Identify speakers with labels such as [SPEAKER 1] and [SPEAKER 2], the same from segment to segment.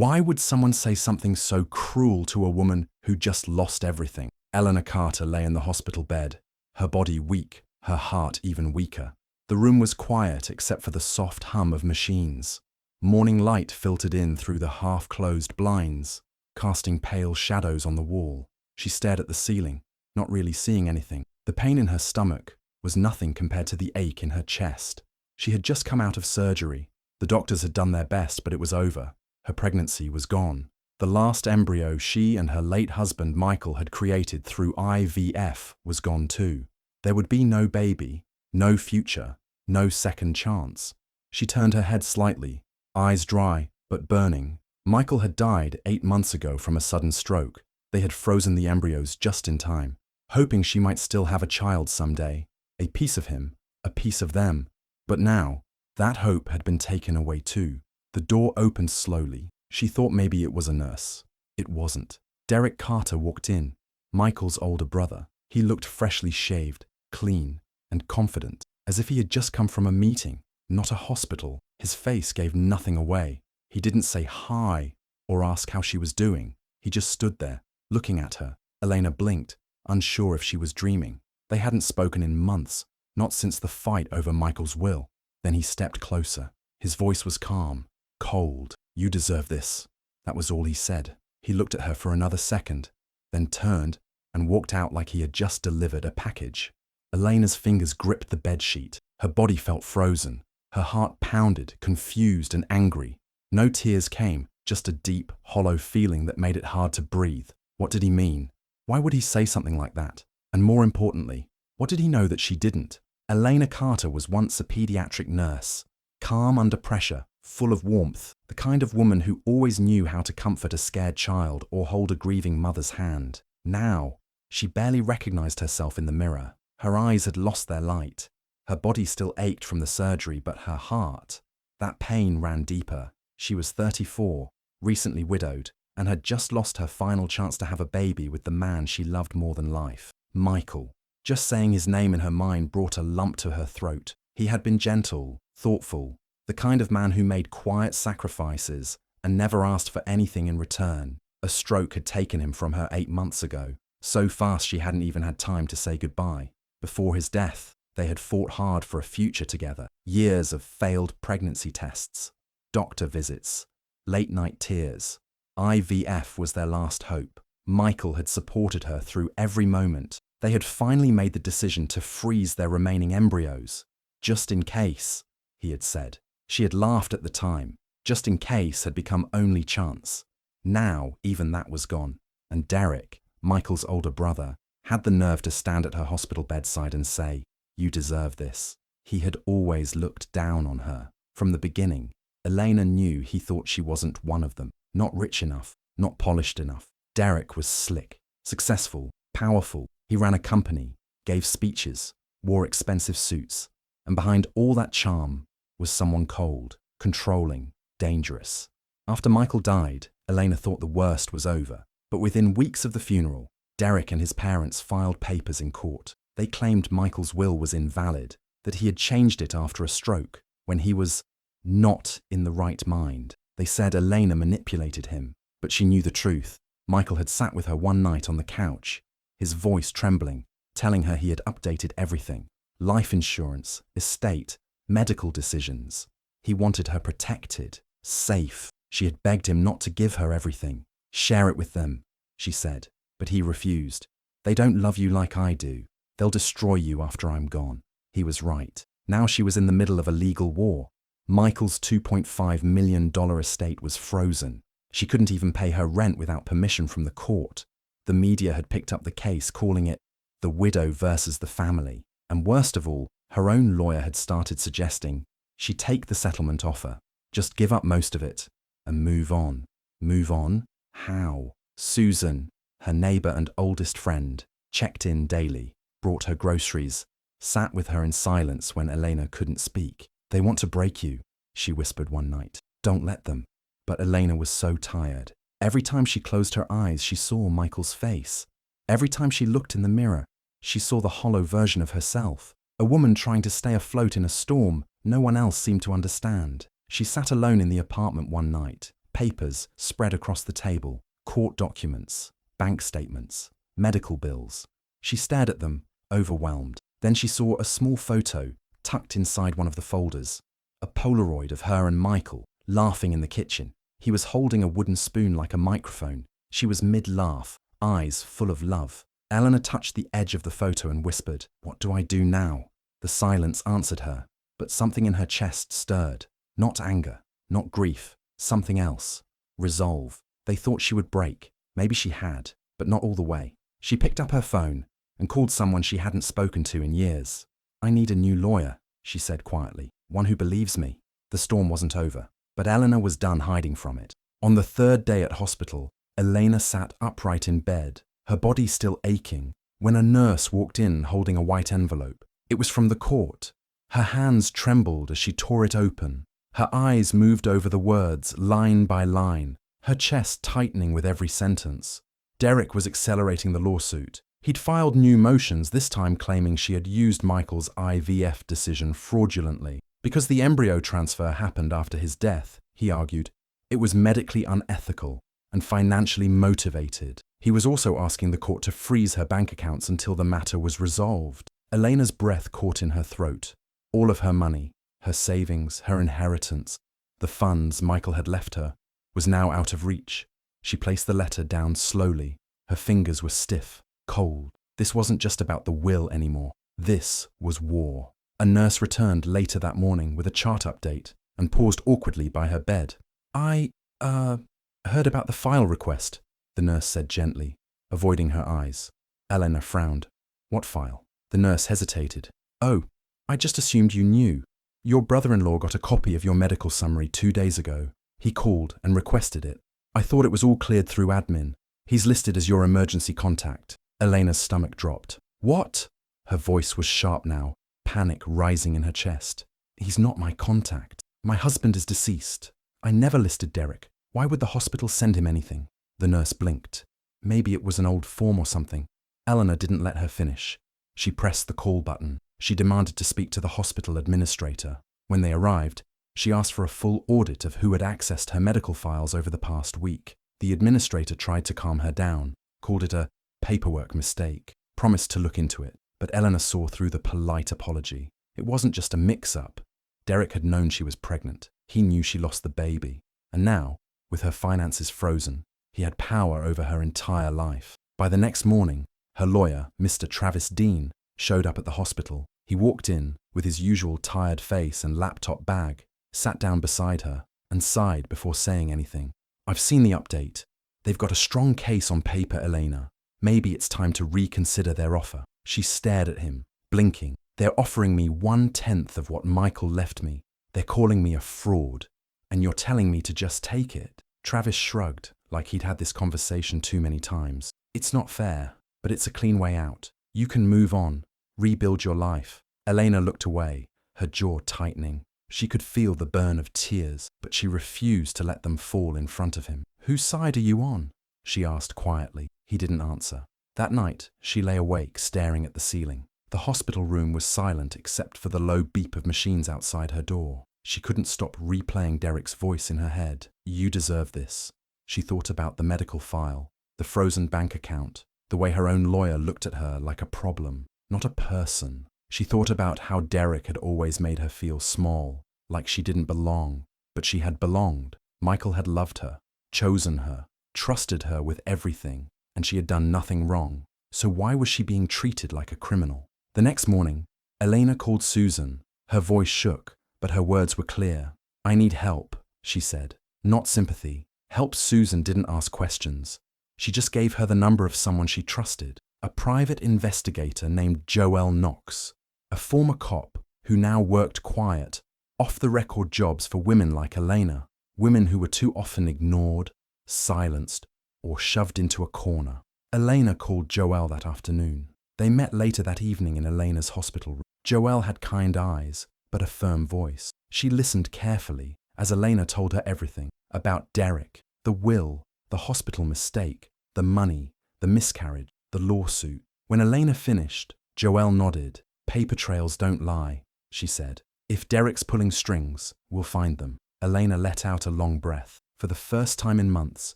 [SPEAKER 1] Why would someone say something so cruel to a woman who just lost everything? Eleanor Carter lay in the hospital bed, her body weak, her heart even weaker. The room was quiet except for the soft hum of machines. Morning light filtered in through the half-closed blinds, casting pale shadows on the wall. She stared at the ceiling, not really seeing anything. The pain in her stomach was nothing compared to the ache in her chest. She had just come out of surgery. The doctors had done their best, but it was over. Her pregnancy was gone. The last embryo she and her late husband Michael had created through IVF was gone too. There would be no baby, no future, no second chance. She turned her head slightly, eyes dry but burning. Michael had died 8 months ago from a sudden stroke. They had frozen the embryos just in time, hoping she might still have a child someday, a piece of him, a piece of them. But now, that hope had been taken away too. The door opened slowly. She thought maybe it was a nurse. It wasn't. Derek Carter walked in, Michael's older brother. He looked freshly shaved, clean, and confident, as if he had just come from a meeting, not a hospital. His face gave nothing away. He didn't say hi or ask how she was doing. He just stood there, looking at her. Elena blinked, unsure if she was dreaming. They hadn't spoken in months, not since the fight over Michael's will. Then he stepped closer. His voice was calm, cold. "You deserve this." That was all he said. He looked at her for another second, then turned and walked out like he had just delivered a package. Elena's fingers gripped the bedsheet. Her body felt frozen. Her heart pounded, confused and angry. No tears came, just a deep, hollow feeling that made it hard to breathe. What did he mean? Why would he say something like that? And more importantly, what did he know that she didn't? Elena Carter was once a pediatric nurse, calm under pressure, full of warmth, the kind of woman who always knew how to comfort a scared child or hold a grieving mother's hand. Now, she barely recognized herself in the mirror. Her eyes had lost their light. Her body still ached from the surgery, but her heart, that pain ran deeper. She was 34, recently widowed, and had just lost her final chance to have a baby with the man she loved more than life, Michael. Just saying his name in her mind brought a lump to her throat. He had been gentle, thoughtful, the kind of man who made quiet sacrifices and never asked for anything in return. A stroke had taken him from her 8 months ago, so fast she hadn't even had time to say goodbye. Before his death, they had fought hard for a future together. Years of failed pregnancy tests, doctor visits, late-night tears. IVF was their last hope. Michael had supported her through every moment. They had finally made the decision to freeze their remaining embryos. Just in case, he had said. She had laughed at the time. Just in case had become only chance. Now, even that was gone. And Derek, Michael's older brother, had the nerve to stand at her hospital bedside and say, "You deserve this." He had always looked down on her. From the beginning, Elena knew he thought she wasn't one of them. Not rich enough, not polished enough. Derek was slick, successful, powerful. He ran a company, gave speeches, wore expensive suits. And behind all that charm was someone cold, controlling, dangerous. After Michael died, Elena thought the worst was over. But within weeks of the funeral, Derek and his parents filed papers in court. They claimed Michael's will was invalid, that he had changed it after a stroke, when he was not in the right mind. They said Elena manipulated him, but she knew the truth. Michael had sat with her one night on the couch, his voice trembling, telling her he had updated everything. Life insurance, estate, medical decisions. He wanted her protected, safe. She had begged him not to give her everything. "Share it with them," she said, but he refused. "They don't love you like I do. They'll destroy you after I'm gone." He was right. Now she was in the middle of a legal war. Michael's $2.5 million estate was frozen. She couldn't even pay her rent without permission from the court. The media had picked up the case, calling it the widow versus the family. And worst of all, her own lawyer had started suggesting she take the settlement offer, just give up most of it, and move on. Move on? How? Susan, her neighbor and oldest friend, checked in daily, brought her groceries, sat with her in silence when Elena couldn't speak. "They want to break you," she whispered one night. "Don't let them." But Elena was so tired. Every time she closed her eyes, she saw Michael's face. Every time she looked in the mirror, she saw the hollow version of herself. A woman trying to stay afloat in a storm no one else seemed to understand. She sat alone in the apartment one night, Papers spread across the table, court documents, bank statements, medical bills. She stared at them, overwhelmed. Then she saw a small photo tucked inside one of the folders, a Polaroid of her and Michael laughing in the kitchen. He was holding a wooden spoon like a microphone. She was mid-laugh, eyes full of love. Eleanor touched the edge of the photo and whispered, "What do I do now?" The silence answered her, but something in her chest stirred. Not anger, not grief, something else. Resolve. They thought she would break. Maybe she had, but not all the way. She picked up her phone and called someone she hadn't spoken to in years. "I need a new lawyer," she said quietly, "one who believes me." The storm wasn't over, but Eleanor was done hiding from it. On the third day at hospital, Elena sat upright in bed, her body still aching, when a nurse walked in holding a white envelope. It was from the court. Her hands trembled as she tore it open. Her eyes moved over the words, line by line, her chest tightening with every sentence. Derek was accelerating the lawsuit. He'd filed new motions, this time claiming she had used Michael's IVF decision fraudulently. Because the embryo transfer happened after his death, he argued, it was medically unethical and financially motivated. He was also asking the court to freeze her bank accounts until the matter was resolved. Elena's breath caught in her throat. All of her money, her savings, her inheritance, the funds Michael had left her, was now out of reach. She placed the letter down slowly. Her fingers were stiff, cold. This wasn't just about the will anymore. This was war. A nurse returned later that morning with a chart update and paused awkwardly by her bed. I heard about the file request," the nurse said gently, avoiding her eyes. Eleanor frowned. "What file?" The nurse hesitated. "Oh, I just assumed you knew. Your brother-in-law got a copy of your medical summary 2 days ago. He called and requested it. I thought it was all cleared through admin. He's listed as your emergency contact." Elena's stomach dropped. "What?" Her voice was sharp now, panic rising in her chest. "He's not my contact. My husband is deceased. I never listed Derek. Why would the hospital send him anything?" The nurse blinked. Maybe it was an old form or something. Eleanor didn't let her finish. She pressed the call button. She demanded to speak to the hospital administrator. When they arrived, she asked for a full audit of who had accessed her medical files over the past week. The administrator tried to calm her down, called it a paperwork mistake, promised to look into it, but Eleanor saw through the polite apology. It wasn't just a mix-up. Derek had known she was pregnant. He knew she lost the baby. And now, with her finances frozen, he had power over her entire life. By the next morning, her lawyer, Mr. Travis Dean, showed up at the hospital. He walked in with his usual tired face and laptop bag, sat down beside her, and sighed before saying anything. "I've seen the update. They've got a strong case on paper, Elena. Maybe it's time to reconsider their offer." She stared at him, blinking. "They're offering me 1/10 of what Michael left me. They're calling me a fraud. And you're telling me to just take it?" Travis shrugged, like he'd had this conversation too many times. "It's not fair, but it's a clean way out. You can move on, rebuild your life." Elena looked away, her jaw tightening. She could feel the burn of tears, but she refused to let them fall in front of him. "Whose side are you on?" she asked quietly. He didn't answer. That night, she lay awake, staring at the ceiling. The hospital room was silent except for the low beep of machines outside her door. She couldn't stop replaying Derek's voice in her head. "You deserve this." She thought about the medical file, the frozen bank account, the way her own lawyer looked at her like a problem, not a person. She thought about how Derek had always made her feel small, like she didn't belong, but she had belonged. Michael had loved her, chosen her, trusted her with everything, and she had done nothing wrong. So why was she being treated like a criminal? The next morning, Elena called Susan. Her voice shook, but her words were clear. "I need help," she said. Not sympathy. Help. Susan didn't ask questions. She just gave her the number of someone she trusted, a private investigator named Joel Knox, a former cop who now worked quiet, off-the-record jobs for women like Elena, women who were too often ignored, silenced, or shoved into a corner. Elena called Joel that afternoon. They met later that evening in Elena's hospital room. Joel had kind eyes, but a firm voice. She listened carefully as Elena told her everything about Derek, the will, the hospital mistake, the money, the miscarriage, the lawsuit. When Elena finished, Joel nodded. "Paper trails don't lie," she said. "If Derek's pulling strings, we'll find them." Elena let out a long breath. For the first time in months,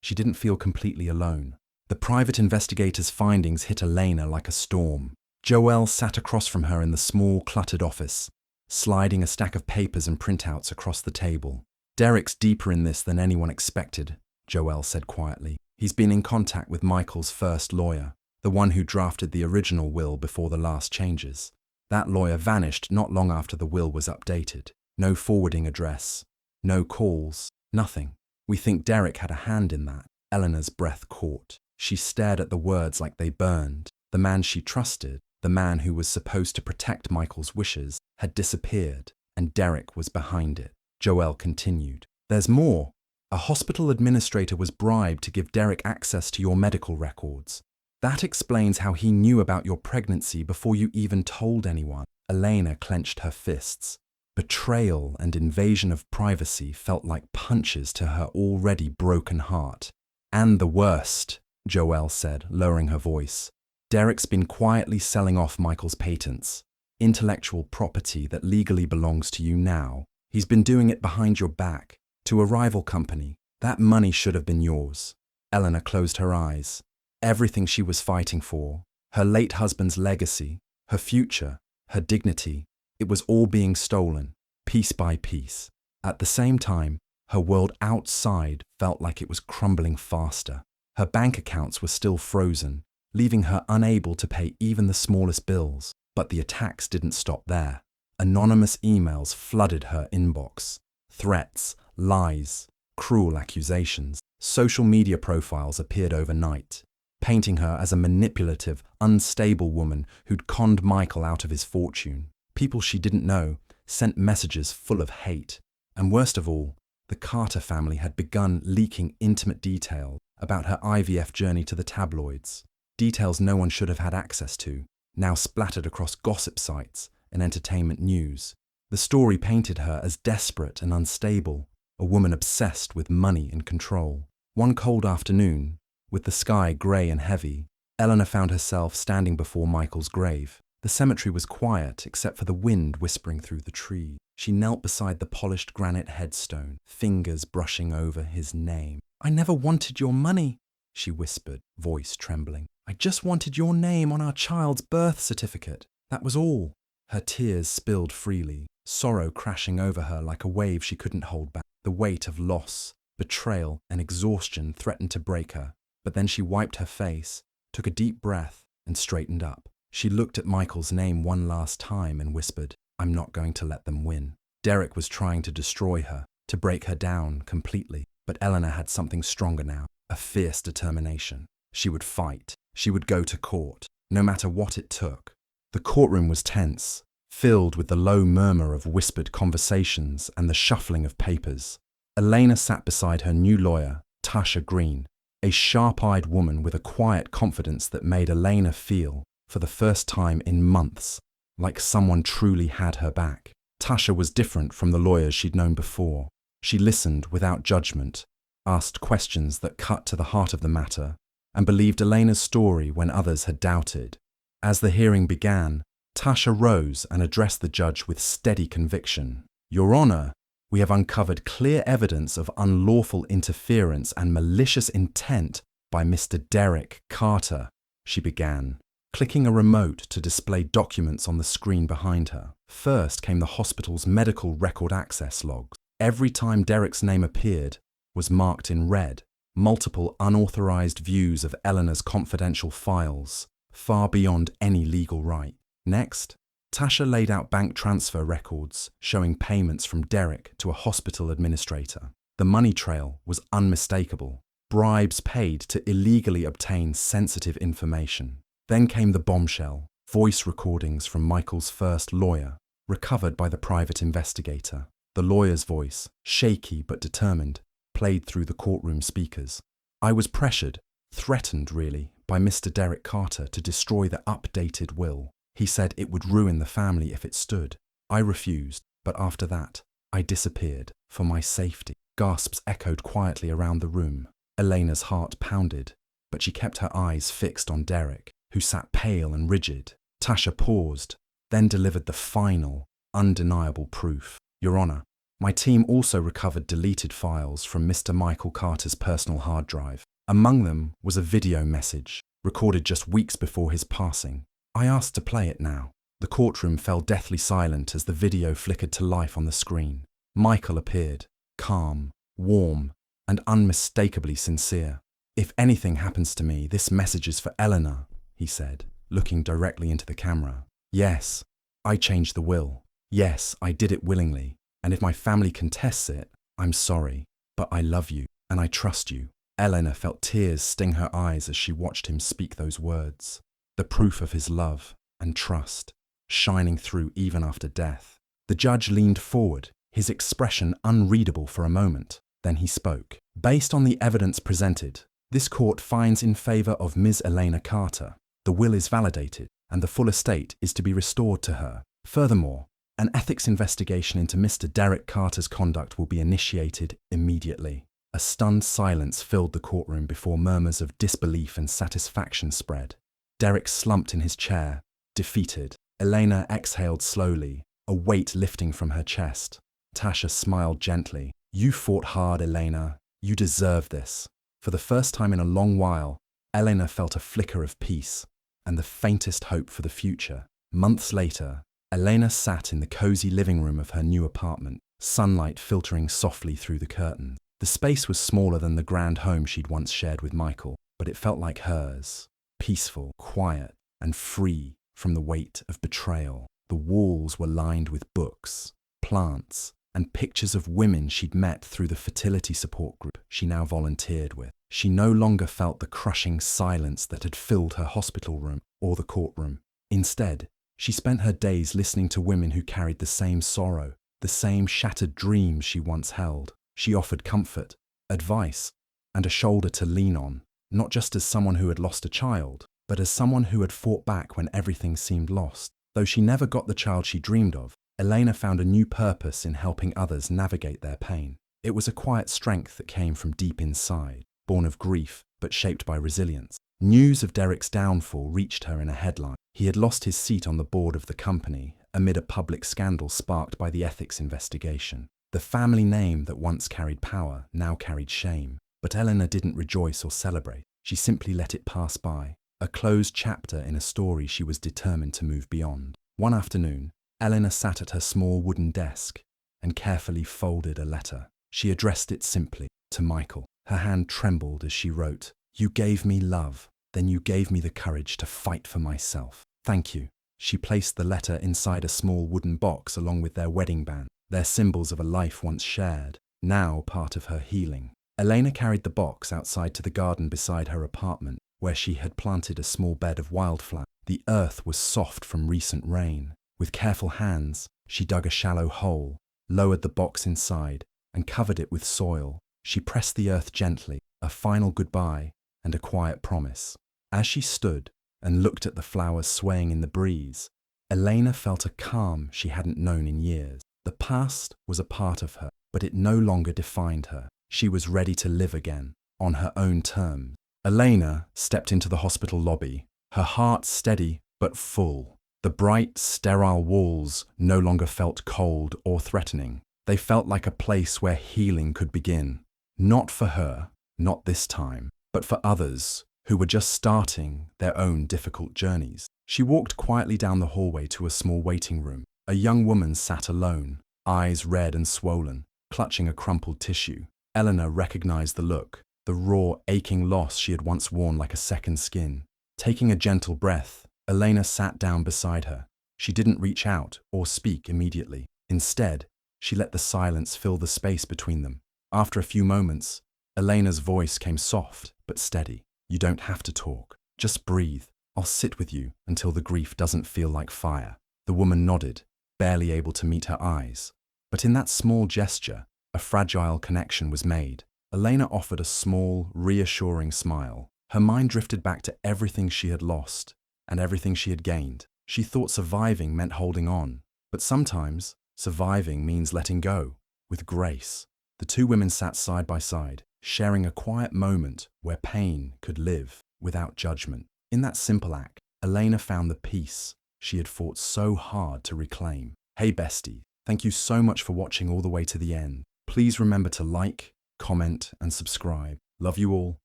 [SPEAKER 1] she didn't feel completely alone. The private investigator's findings hit Elena like a storm. Joelle sat across from her in the small, cluttered office, sliding a stack of papers and printouts across the table. "Derek's deeper in this than anyone expected," Joelle said quietly. "He's been in contact with Michael's first lawyer, the one who drafted the original will before the last changes. That lawyer vanished not long after the will was updated. No forwarding address, no calls, nothing. We think Derek had a hand in that." Eleanor's breath caught. She stared at the words like they burned. The man she trusted, the man who was supposed to protect Michael's wishes, had disappeared, and Derek was behind it. Joelle continued. "There's more. A hospital administrator was bribed to give Derek access to your medical records. That explains how he knew about your pregnancy before you even told anyone." Elena clenched her fists. Betrayal and invasion of privacy felt like punches to her already broken heart. "And the worst," Joelle said, lowering her voice. "Derek's been quietly selling off Michael's patents, intellectual property that legally belongs to you now. He's been doing it behind your back, to a rival company. That money should have been yours." Eleanor closed her eyes. Everything she was fighting for, her late husband's legacy, her future, her dignity, it was all being stolen, piece by piece. At the same time, her world outside felt like it was crumbling faster. Her bank accounts were still frozen, leaving her unable to pay even the smallest bills. But the attacks didn't stop there. Anonymous emails flooded her inbox. Threats, lies, cruel accusations. Social media profiles appeared overnight, painting her as a manipulative, unstable woman who'd conned Michael out of his fortune. People she didn't know sent messages full of hate. And worst of all, the Carter family had begun leaking intimate details about her IVF journey to the tabloids. Details no one should have had access to, now splattered across gossip sites and entertainment news. The story painted her as desperate and unstable, a woman obsessed with money and control. One cold afternoon, with the sky grey and heavy, Eleanor found herself standing before Michael's grave. The cemetery was quiet except for the wind whispering through the trees. She knelt beside the polished granite headstone, fingers brushing over his name. "I never wanted your money," she whispered, voice trembling. "I just wanted your name on our child's birth certificate. That was all." Her tears spilled freely, sorrow crashing over her like a wave she couldn't hold back. The weight of loss, betrayal, and exhaustion threatened to break her. But then she wiped her face, took a deep breath, and straightened up. She looked at Michael's name one last time and whispered, "I'm not going to let them win." Derek was trying to destroy her, to break her down completely. But Eleanor had something stronger now, a fierce determination. She would fight. She would go to court, no matter what it took. The courtroom was tense, filled with the low murmur of whispered conversations and the shuffling of papers. Elena sat beside her new lawyer, Tasha Green, a sharp-eyed woman with a quiet confidence that made Elena feel, for the first time in months, like someone truly had her back. Tasha was different from the lawyers she'd known before. She listened without judgment, asked questions that cut to the heart of the matter, and believed Elena's story when others had doubted. As the hearing began, Tasha rose and addressed the judge with steady conviction. "Your Honor, we have uncovered clear evidence of unlawful interference and malicious intent by Mr. Derek Carter," she began, clicking a remote to display documents on the screen behind her. First came the hospital's medical record access logs. Every time Derek's name appeared was marked in red. Multiple unauthorized views of Eleanor's confidential files, far beyond any legal right. Next, Tasha laid out bank transfer records showing payments from Derek to a hospital administrator. The money trail was unmistakable. Bribes paid to illegally obtain sensitive information. Then came the bombshell, voice recordings from Michael's first lawyer, recovered by the private investigator. The lawyer's voice, shaky but determined, played through the courtroom speakers. "I was pressured, threatened really, by Mr. Derek Carter to destroy the updated will. He said it would ruin the family if it stood. I refused, but after that, I disappeared, for my safety." Gasps echoed quietly around the room. Elena's heart pounded, but she kept her eyes fixed on Derek, who sat pale and rigid. Tasha paused, then delivered the final, undeniable proof. "Your Honor, My team also recovered deleted files from Mr. Michael Carter's personal hard drive. Among them was a video message, recorded just weeks before his passing. I asked to play it now. The courtroom fell deathly silent as the video flickered to life on the screen. Michael appeared, calm, warm, and unmistakably sincere. "If anything happens to me, this message is for Eleanor," he said, looking directly into the camera. "Yes, I changed the will. Yes, I did it willingly. And if my family contests it, I'm sorry. But I love you, and I trust you." Eleanor felt tears sting her eyes as she watched him speak those words. The proof of his love and trust, shining through even after death. The judge leaned forward, his expression unreadable for a moment. Then he spoke. "Based on the evidence presented, this court finds in favor of Ms. Elena Carter. The will is validated, and the full estate is to be restored to her. Furthermore, an ethics investigation into Mr. Derek Carter's conduct will be initiated immediately." A stunned silence filled the courtroom before murmurs of disbelief and satisfaction spread. Derek slumped in his chair, defeated. Elena exhaled slowly, a weight lifting from her chest. Tasha smiled gently. "You fought hard, Elena. You deserve this." For the first time in a long while, Elena felt a flicker of peace and the faintest hope for the future. Months later, Elena sat in the cozy living room of her new apartment, sunlight filtering softly through the curtains. The space was smaller than the grand home she'd once shared with Michael, but it felt like hers, peaceful, quiet, and free from the weight of betrayal. The walls were lined with books, plants, and pictures of women she'd met through the fertility support group she now volunteered with. She no longer felt the crushing silence that had filled her hospital room or the courtroom. Instead, she spent her days listening to women who carried the same sorrow, the same shattered dreams she once held. She offered comfort, advice, and a shoulder to lean on, not just as someone who had lost a child, but as someone who had fought back when everything seemed lost. Though she never got the child she dreamed of, Elena found a new purpose in helping others navigate their pain. It was a quiet strength that came from deep inside, born of grief but shaped by resilience. News of Derek's downfall reached her in a headline. He had lost his seat on the board of the company amid a public scandal sparked by the ethics investigation. The family name that once carried power now carried shame. But Eleanor didn't rejoice or celebrate. She simply let it pass by, a closed chapter in a story she was determined to move beyond. One afternoon, Eleanor sat at her small wooden desk and carefully folded a letter. She addressed it simply to Michael. Her hand trembled as she wrote, "You gave me love, then you gave me the courage to fight for myself. Thank you." She placed the letter inside a small wooden box along with their wedding band, their symbols of a life once shared, now part of her healing. Elena carried the box outside to the garden beside her apartment, where she had planted a small bed of wildflowers. The earth was soft from recent rain. With careful hands, she dug a shallow hole, lowered the box inside, and covered it with soil. She pressed the earth gently, a final goodbye and a quiet promise. As she stood and looked at the flowers swaying in the breeze, Elena felt a calm she hadn't known in years. The past was a part of her, but it no longer defined her. She was ready to live again, on her own terms. Elena stepped into the hospital lobby, her heart steady but full. The bright, sterile walls no longer felt cold or threatening. They felt like a place where healing could begin. Not for her, not this time, but for others who were just starting their own difficult journeys. She walked quietly down the hallway to a small waiting room. A young woman sat alone, eyes red and swollen, clutching a crumpled tissue. Eleanor recognized the look, the raw, aching loss she had once worn like a second skin. Taking a gentle breath, Elena sat down beside her. She didn't reach out or speak immediately. Instead, she let the silence fill the space between them. After a few moments, Elena's voice came soft but steady. "You don't have to talk. Just breathe. I'll sit with you until the grief doesn't feel like fire." The woman nodded, barely able to meet her eyes. But in that small gesture, a fragile connection was made. Elena offered a small, reassuring smile. Her mind drifted back to everything she had lost and everything she had gained. She thought surviving meant holding on, but sometimes surviving means letting go, with grace. The two women sat side by side, sharing a quiet moment where pain could live without judgment. In that simple act, Elena found the peace she had fought so hard to reclaim. "Hey bestie," Thank you so much for watching all the way to the end. Please remember to like, comment, and subscribe. Love you all.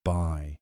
[SPEAKER 1] Bye.